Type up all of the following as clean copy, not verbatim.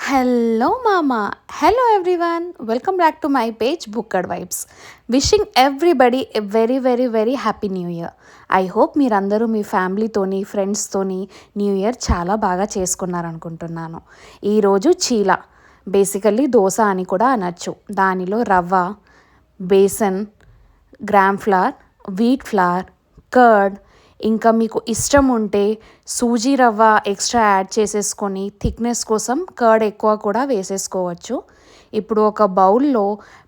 Hello, Mama. Hello, everyone. Welcome back to my page, Booked Vibes. Wishing everybody a very, very, very happy New Year. I hope మీరందరూ మీ ఫ్యామిలీతోని ఫ్రెండ్స్తోని new year చాలా బాగా చేసుకున్నారనుకుంటున్నాను. ఈరోజు చీల basically dosa అని కూడా అనొచ్చు. దానిలో rava, besan, gram flour, wheat flour, curd, ఇంకా మీకు ఇష్టం ఉంటే సూజీ రవ్వ ఎక్స్ట్రా యాడ్ చేసేసుకొని థిక్నెస్ కోసం కర్డ్ ఎక్కువ కూడా వేసేసుకోవచ్చు. ఇప్పుడు ఒక బౌల్లో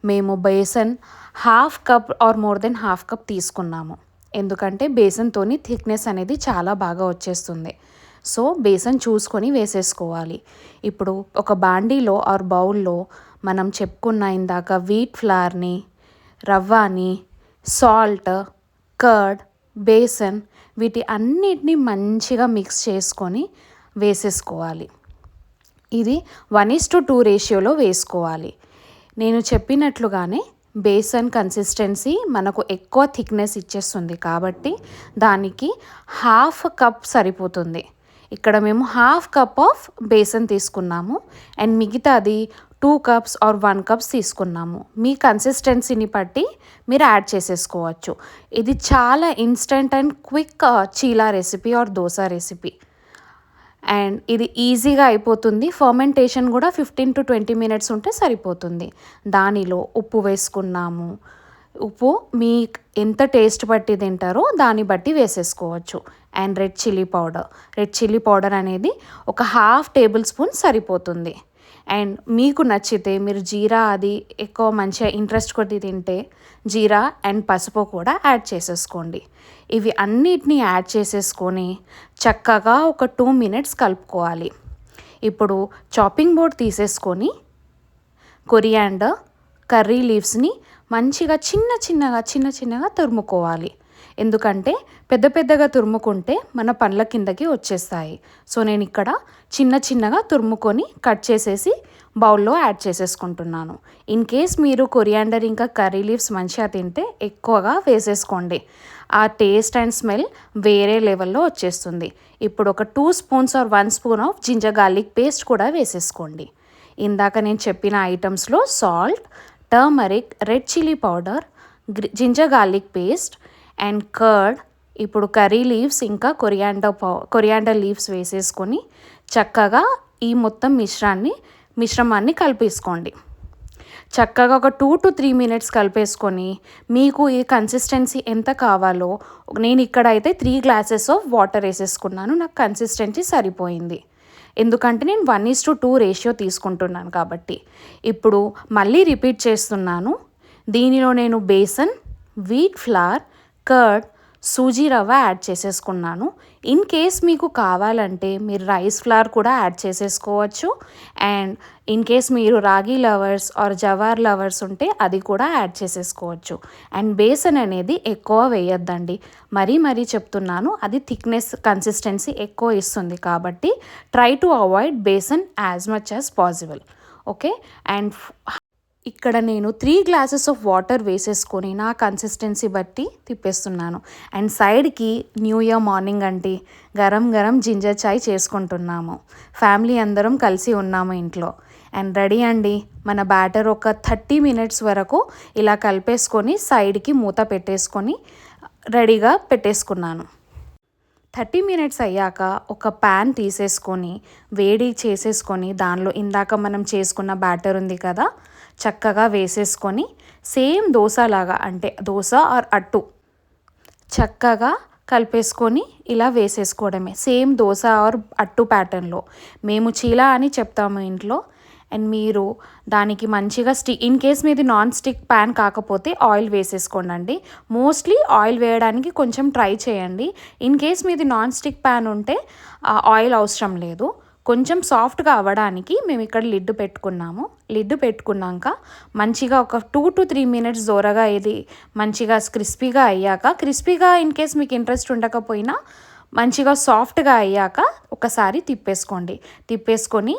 మేము besan half cup or more than half cup తీసుకున్నాము. ఎందుకంటే బేసన్తోని థిక్నెస్ అనేది చాలా బాగా వచ్చేస్తుంది. సో బేసన్ చూసుకొని వేసేసుకోవాలి. ఇప్పుడు ఒక బాండీలో ఆర్ బౌల్లో మనం చెప్పుకున్న ఇందాక వీట్ ఫ్లవర్ని, రవ్వని, సాల్ట్, కర్డ్, బేసన్ వీటి అన్నిటినీ మంచిగా మిక్స్ చేసుకొని వేసేసుకోవాలి. ఇది 1:2 రేషియోలో వేసుకోవాలి. నేను చెప్పినట్లుగానే బేసన్ కన్సిస్టెన్సీ మనకు ఎక్కువ థిక్నెస్ ఇచ్చేస్తుంది కాబట్టి దానికి హాఫ్ కప్ సరిపోతుంది. ఇక్కడ మేము హాఫ్ కప్ ఆఫ్ బేసన్ తీసుకున్నాము అండ్ మిగతాది 2 కప్స్ ఆర్ 1 కప్స్ తీసుకున్నాము. మీ కన్సిస్టెన్సీని బట్టి మీరు యాడ్ చేసేసుకోవచ్చు. ఇది చాలా instant and quick cheela recipe or dosa recipe and ఇది ఈజీగా అయిపోతుంది. ఫర్మెంటేషన్ కూడా 15 to 20 మినిట్స్ ఉంటే సరిపోతుంది. దానిలో ఉప్పు వేసుకున్నాము. ఉప్పు మీ ఎంత టేస్ట్ బట్టి తింటారో దాన్ని బట్టి వేసేసుకోవచ్చు. అండ్ రెడ్ చిల్లీ పౌడర్ అనేది ఒక హాఫ్ టేబుల్ స్పూన్ సరిపోతుంది. అండ్ మీకు నచ్చితే మీరు జీరా అది ఎక్కువ మంచిగా ఇంట్రెస్ట్ కొద్ది తింటే జీరా అండ్ పసుపు కూడా యాడ్ చేసేసుకోండి. ఇవి అన్నిటినీ యాడ్ చేసేసుకొని చక్కగా ఒక 2 మినిట్స్ కలుపుకోవాలి. ఇప్పుడు చాపింగ్ బోర్డ్ తీసేసుకొని కొరియాండర్, కర్రీ లీవ్స్ని మంచిగా చిన్నగా తురుముకోవాలి. ఎందుకంటే పెద్దగా తురుముకుంటే మన పండ్ల కిందకి వచ్చేస్తాయి. సో నేను ఇక్కడ చిన్నగా తురుముకొని కట్ చేసేసి బౌల్లో యాడ్ చేసేసుకుంటున్నాను. ఇన్ కేస్ మీరు కొరియాండర్ ఇంకా కర్రీ లీవ్స్ మంచిగా తింటే ఎక్కువగా వేసేసుకోండి. ఆ టేస్ట్ అండ్ స్మెల్ వేరే లెవెల్లో వచ్చేస్తుంది. ఇప్పుడు ఒక 2 spoons or 1 spoon of ginger garlic paste కూడా వేసేసుకోండి. ఇందాక నేను చెప్పిన ఐటమ్స్లో salt, turmeric, red chilli powder, ginger garlic paste and curd, ఇప్పుడు కర్రీ లీవ్స్ ఇంకా కొరియాండర్ లీవ్స్ వేసేసుకొని చక్కగా ఈ మొత్తం మిశ్రమాన్ని కలిపేసుకోండి. చక్కగా ఒక 2 to 3 మినిట్స్ కలిపేసుకొని మీకు ఈ కన్సిస్టెన్సీ ఎంత కావాలో, నేను ఇక్కడ అయితే 3 గ్లాసెస్ ఆఫ్ వాటర్ వేసేసుకున్నాను. నాకు కన్సిస్టెన్సీ సరిపోయింది. ఎందుకంటే నేను 1:2 రేషియో తీసుకుంటున్నాను కాబట్టి. ఇప్పుడు మళ్ళీ రిపీట్ చేస్తున్నాను. దీనిలో నేను besan, wheat flour, curd, sooji rava add చేసేసుకున్నాను. ఇన్ కేస్ మీకు కావాలంటే మీరు రైస్ ఫ్లవర్ కూడా యాడ్ చేసేసుకోవచ్చు. అండ్ ఇన్ కేస్ మీరు ragi lovers are jowar lovers ఉంటే అది కూడా యాడ్ చేసేసుకోవచ్చు. అండ్ బేసన్ అనేది ఎక్కువ వేయొద్దండి. మరీ చెప్తున్నాను, అది థిక్నెస్ కన్సిస్టెన్సీ ఎక్కువ ఇస్తుంది కాబట్టి try to avoid besan as much as possible. Okay. And ఇక్కడ నేను 3 గ్లాసెస్ ఆఫ్ వాటర్ వేసేసుకొని నా కన్సిస్టెన్సీ బట్టి తిప్పేస్తున్నాను. అండ్ సైడ్కి న్యూ ఇయర్ మార్నింగ్ అంటే గరం జింజర్ చాయ్ చేసుకుంటున్నాము. ఫ్యామిలీ అందరం కలిసి ఉన్నాము ఇంట్లో. అండ్ రెడీ అండి మన బ్యాటర్. ఒక 30 మినిట్స్ వరకు ఇలా కలిపేసుకొని సైడ్కి మూత పెట్టేసుకొని రెడీగా పెట్టేసుకున్నాను. 30 మినిట్స్ అయ్యాక ఒక ప్యాన్ తీసేసుకొని వేడి చేసేసుకొని దానిలో ఇందాక మనం చేసుకున్న బ్యాటర్ ఉంది కదా, చక్కగా వేసేసుకొని సేమ్ దోశలాగా అంటే దోశ ఆర్ అట్టు చక్కగా కలిపేసుకొని ఇలా వేసేసుకోవడమే. సేమ్ దోశ ఆర్ అట్టు ప్యాటర్న్లో. మేము చీలా అని చెప్తాము ఇంట్లో. అండ్ మీరు దానికి మంచిగా ఇన్ కేస్ మీది నాన్ స్టిక్ ప్యాన్ కాకపోతే ఆయిల్ వేసేసుకోండి. మోస్ట్లీ ఆయిల్ వేయడానికి కొంచెం ట్రై చేయండి. ఇన్ కేస్ మీది నాన్ స్టిక్ ప్యాన్ ఉంటే ఆయిల్ అవసరం లేదు. కొంచెం సాఫ్ట్గా అవ్వడానికి మేము ఇక్కడ లిడ్ పెట్టుకున్నాము. లిడ్ పెట్టుకున్నాక మంచిగా ఒక 2 to 3 మినిట్స్ దూరగా ఇది మంచిగా క్రిస్పీగా ఇన్ కేస్ మీకు ఇంట్రెస్ట్ ఉండకపోయినా మంచిగా సాఫ్ట్గా అయ్యాక ఒకసారి తిప్పేసుకొని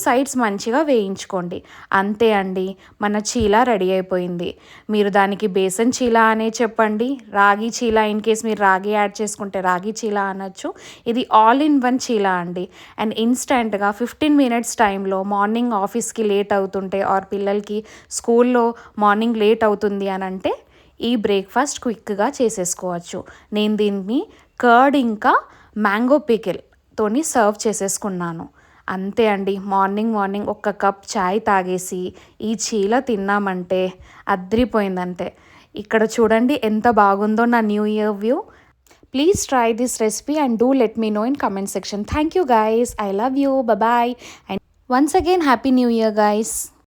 సైడ్స్ మంచిగా వేయించుకోండి. అంతే అండి, మన చీలా రెడీ అయిపోయింది. మీరు దానికి బేసన్ చీలా అనే చెప్పండి, రాగి చీలా ఇన్ కేస్ మీరు రాగి యాడ్ చేసుకుంటే రాగి చీలా అనొచ్చు. ఇది ఆల్ ఇన్ వన్ చీలా అండి. అండ్ ఇన్స్టెంట్గా 15 మినిట్స్ టైంలో మార్నింగ్ ఆఫీస్కి లేట్ అవుతుంటే ఆర్ పిల్లలకి స్కూల్లో మార్నింగ్ లేట్ అవుతుంది అని అంటే ఈ బ్రేక్ఫాస్ట్ క్విక్గా చేసేసుకోవచ్చు. నేను దీన్ని కర్డ్ ఇంకా మ్యాంగో పికిల్తోని సర్వ్ చేసేసుకున్నాను. అంతే అండి, మార్నింగ్ ఒక్క కప్ చాయ్ తాగేసి ఈ చీల తిన్నామంటే అద్రిపోయిందంతే. ఇక్కడ చూడండి ఎంత బాగుందో నా new year view. Please try this recipe and do let me know in comment section. Thank you guys, I love you, bye. And once again happy new year guys.